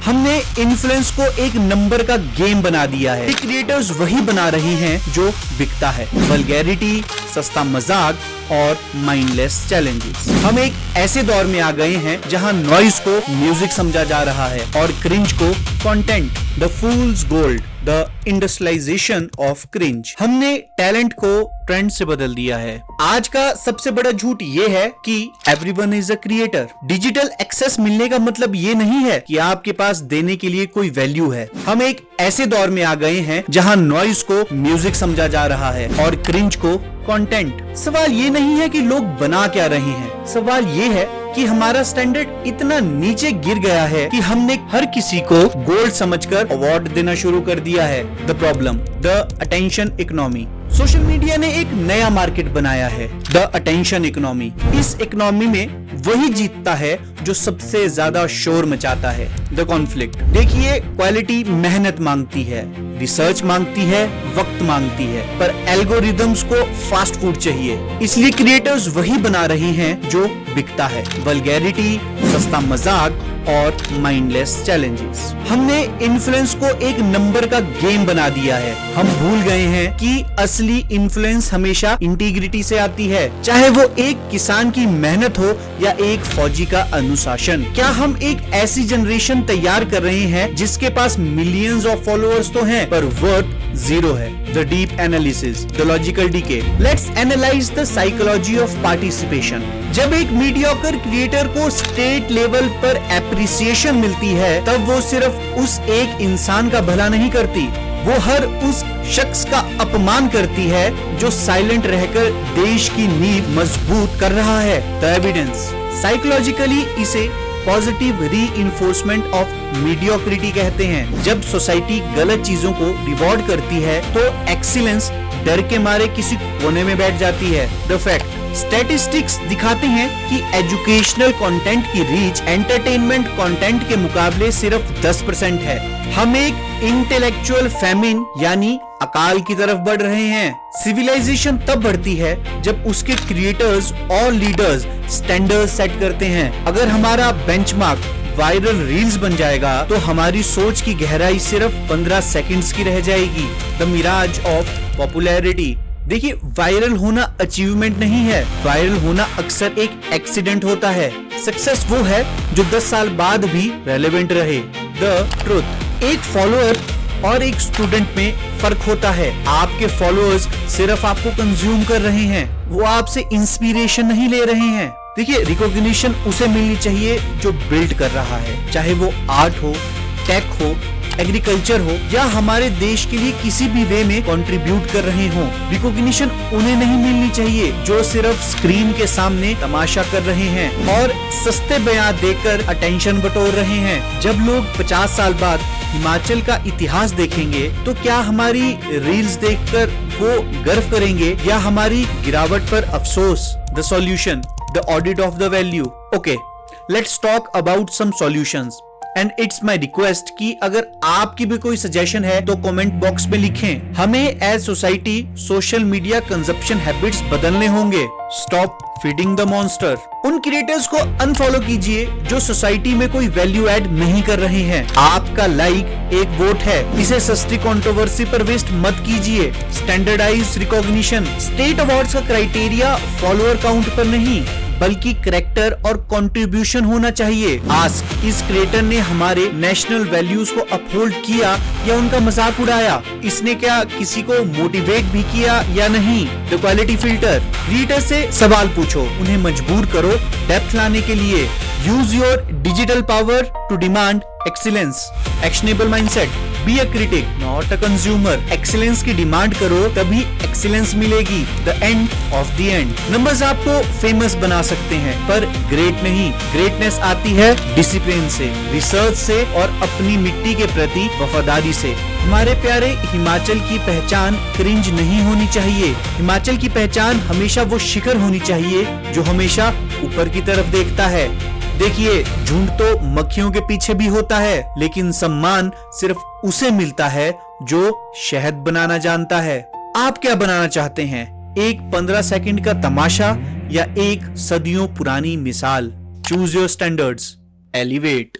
हमने इन्फ्लुएंस को एक नंबर का गेम बना दिया है। क्रिएटर्स वही बना रहे हैं जो बिकता है, वल्गैरिटी, सस्ता मजाक और माइंडलेस चैलेंजेस। हम एक ऐसे दौर में आ गए हैं जहां नॉइज को म्यूजिक समझा जा रहा है और क्रिंज को content. The fools gold, the industrialisation of cringe. हमने टैलेंट को ट्रेंड से बदल दिया है। आज का सबसे बड़ा झूठ ये है कि everyone is a creator. Digital access मिलने का मतलब ये नहीं है कि आपके पास देने के लिए कोई वैल्यू है। हम एक ऐसे दौर में आ गए हैं जहां नॉइज को म्यूजिक समझा जा रहा है और क्रिंज को कंटेंट। सवाल ये नहीं है कि लोग बना क्या रहे हैं, सवाल ये है कि हमारा स्टैंडर्ड इतना नीचे गिर गया है कि हमने हर किसी को गोल्ड समझकर अवार्ड देना शुरू कर दिया है। The problem, the attention economy. Social media ने एक नया मार्केट बनाया है, द अटेंशन इकोनॉमी। इस इकोनॉमी में वही जीतता है जो सबसे ज्यादा शोर मचाता है। The conflict. देखिए, क्वालिटी मेहनत मांगती है, रिसर्च मांगती है, वक्त मांगती है, पर एल्गोरिदम्स को फास्ट फूड चाहिए। इसलिए क्रिएटर्स वही बना रहे हैं जो बिकता है, वल्गैरिटी, सस्ता मजाक और माइंडलेस चैलेंजेस। हमने इन्फ्लुएंस को एक नंबर का गेम बना दिया है। हम भूल गए हैं कि असली इन्फ्लुएंस हमेशा इंटीग्रिटी से आती है, चाहे वो एक किसान की मेहनत हो या एक फौजी का अनुशासन। क्या हम एक ऐसी जनरेशन तैयार कर रहे हैं जिसके पास मिलियंस ऑफ फॉलोअर्स तो हैं पर वर्थ जीरो है? The deep analysis, the logical decay. Let's analyse the psychology of participation. जब एक मीडियोकर क्रिएटर को स्टेट लेवल पर एप्रिसिएशन मिलती है, तब वो सिर्फ उस एक इंसान का भला नहीं करती, वो हर उस शख्स का अपमान करती है जो साइलेंट रहकर देश की नींव मजबूत कर रहा है। The evidence. साइकोलॉजिकली इसे पॉजिटिव रीइंफोर्समेंट ऑफ मीडियोक्रिटी कहते हैं। जब सोसाइटी गलत चीजों को रिवॉर्ड करती है तो एक्सीलेंस डर के मारे किसी कोने में बैठ जाती है। The fact. स्टैटिस्टिक्स दिखाते हैं कि एजुकेशनल कंटेंट की रीच एंटरटेनमेंट कंटेंट के मुकाबले सिर्फ 10% है। हम एक इंटेलेक्चुअल फैमिन यानी अकाल की तरफ बढ़ रहे हैं। सिविलाइजेशन तब बढ़ती है जब उसके क्रिएटर्स और लीडर्स स्टैंडर्ड सेट करते हैं। अगर हमारा बेंचमार्क वायरल रील्स बन जाएगा तो हमारी सोच की गहराई सिर्फ 15 सेकंड्स की रह जाएगी। The mirage of popularity. देखिए, वायरल होना अचीवमेंट नहीं है, वायरल होना अक्सर एक एक्सीडेंट होता है। सक्सेस वो है जो 10 साल बाद भी रेलेवेंट रहे। The truth. एक फॉलोअर और एक स्टूडेंट में फर्क होता है। आपके फॉलोअर्स सिर्फ आपको कंज्यूम कर रहे हैं, वो आपसे इंस्पिरेशन नहीं ले रहे हैं। देखिए, रिकॉग्निशन उसे मिलनी चाहिए जो बिल्ड कर रहा है, चाहे वो आर्ट हो, टेक हो, एग्रीकल्चर हो या हमारे देश के लिए किसी भी वे में कंट्रीब्यूट कर रहे हो। रिकॉग्निशन उन्हें नहीं मिलनी चाहिए जो सिर्फ स्क्रीन के सामने तमाशा कर रहे हैं और सस्ते बयान देकर अटेंशन बटोर रहे हैं। जब लोग 50 साल बाद हिमाचल का इतिहास देखेंगे तो क्या हमारी रील्स देखकर वो गर्व करेंगे या हमारी गिरावट पर अफसोस? The solution, the audit of the value. Okay, let's talk about some solutions. And it's my request कि अगर आपकी भी कोई सजेशन है तो कमेंट बॉक्स में लिखें। हमें as society social media consumption habits बदलने होंगे। Stop feeding the monster. उन क्रिएटर्स को अनफॉलो कीजिए जो सोसाइटी में कोई वैल्यू ऐड नहीं कर रहे हैं। आपका लाइक एक वोट है, इसे सस्ती कंट्रोवर्सी पर वेस्ट मत कीजिए। Standardised recognition. स्टेट अवार्ड्स का क्राइटेरिया फॉलोअर काउंट पर नहीं बल्कि कैरेक्टर और कंट्रीब्यूशन होना चाहिए। आस्क, इस क्रिएटर ने हमारे नेशनल वैल्यूज को अपहोल्ड किया या उनका मजाक उड़ाया? इसने क्या किसी को मोटिवेट भी किया या नहीं? The quality filter. क्रिएटर से सवाल पूछो, उन्हें मजबूर करो डेप्थ लाने के लिए। Use your digital power to demand excellence. Actionable mindset. Be a critic not a consumer. Excellence की डिमांड करो तभी एक्सीलेंस मिलेगी। The end of the end. Numbers आपको फेमस बना सकते हैं पर ग्रेट नहीं। ग्रेटनेस आती है डिसिप्लिन से, रिसर्च से और अपनी मिट्टी के प्रति वफादारी से। हमारे प्यारे हिमाचल की पहचान क्रिंज नहीं होनी चाहिए। हिमाचल की पहचान हमेशा वो शिखर होनी चाहिए जो हमेशा ऊपर की तरफ देखता है। देखिए, झुंड तो मक्खियों के पीछे भी होता है लेकिन सम्मान सिर्फ उसे मिलता है जो शहद बनाना जानता है। आप क्या बनाना चाहते हैं? एक 15 सेकंड का तमाशा या एक सदियों पुरानी मिसाल? Choose your standards, elevate.